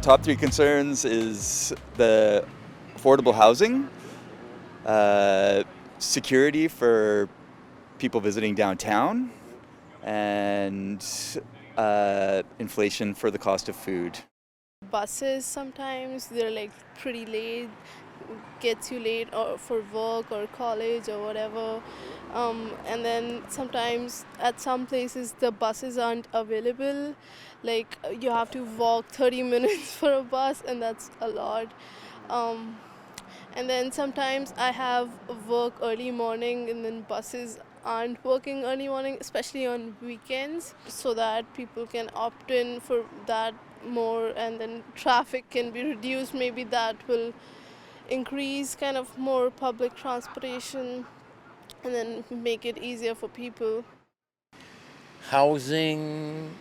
top three concerns is the affordable housing, security for people visiting downtown, and inflation for the cost of food. Buses sometimes they're like pretty late, gets you late or for work or college or whatever. And then sometimes at some places the buses aren't available. Like you have to walk 30 minutes for a bus, and that's a lot. Um, and then sometimes I have work early morning, and then buses aren't working early morning, especially on weekends, so that people can opt in for that more, and then traffic can be reduced. Maybe that will increase kind of more public transportation and then make it easier for people. Housing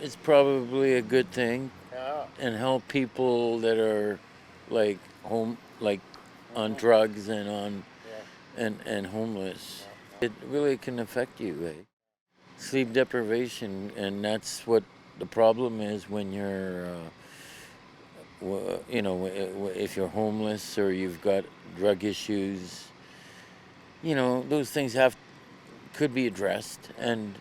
is probably a good thing and help people that are like on drugs and on and homeless. It really can affect you, eh? Sleep deprivation, and that's what the problem is when you're if you're homeless or you've got drug issues. Those things could be addressed, and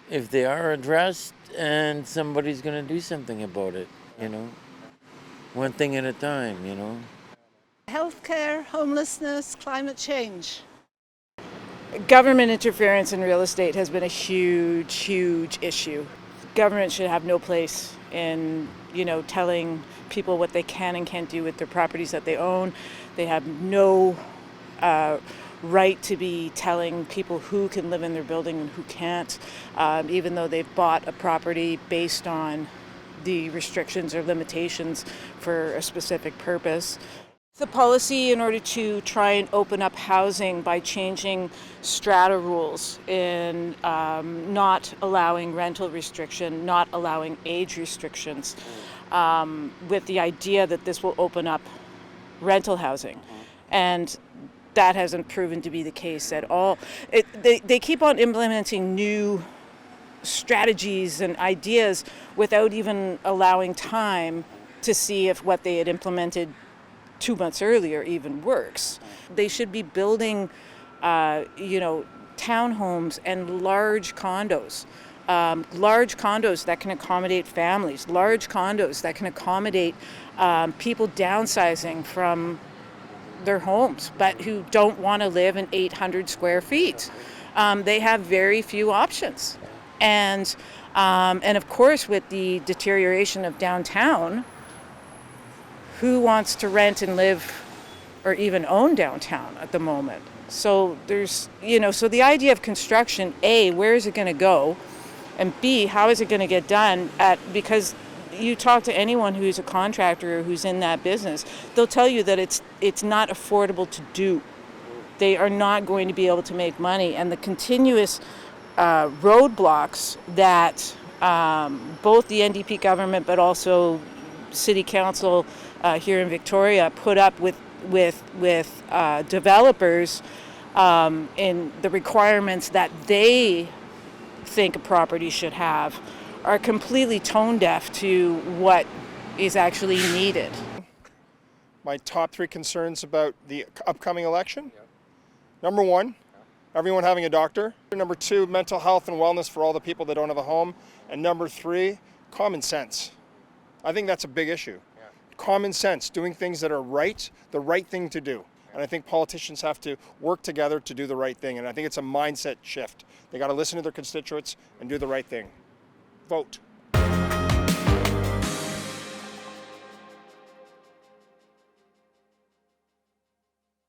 if they are addressed, and somebody's going to do something about it, one thing at a time. Healthcare, homelessness, climate change. Government interference in real estate has been a huge, huge issue. Government should have no place in, telling people what they can and can't do with their properties that they own. They have no right to be telling people who can live in their building and who can't, even though they've bought a property based on the restrictions or limitations for a specific purpose. The policy in order to try and open up housing by changing strata rules in not allowing rental restriction, not allowing age restrictions, with the idea that this will open up rental housing. And that hasn't proven to be the case at all. They keep on implementing new strategies and ideas without even allowing time to see if what they had implemented 2 months earlier even works. They should be building, townhomes and large condos that can accommodate families, large condos that can accommodate people downsizing from their homes, but who don't want to live in 800 square feet. They have very few options. And of course, with the deterioration of downtown, who wants to rent and live or even own downtown at the moment? So there's, so the idea of construction, A, where is it going to go? And B, how is it going to get done? Because you talk to anyone who's a contractor or who's in that business, they'll tell you that it's not affordable to do. They are not going to be able to make money. And the continuous roadblocks that both the NDP government but also City Council here in Victoria put up with developers in the requirements that they think a property should have are completely tone deaf to what is actually needed. My top three concerns about the upcoming election. Number one, everyone having a doctor. Number two, mental health and wellness for all the people that don't have a home. And number three, common sense. I think that's a big issue. Common sense, doing things that are right, the right thing to do. And I think politicians have to work together to do the right thing. And I think it's a mindset shift. They got to listen to their constituents and do the right thing. Vote.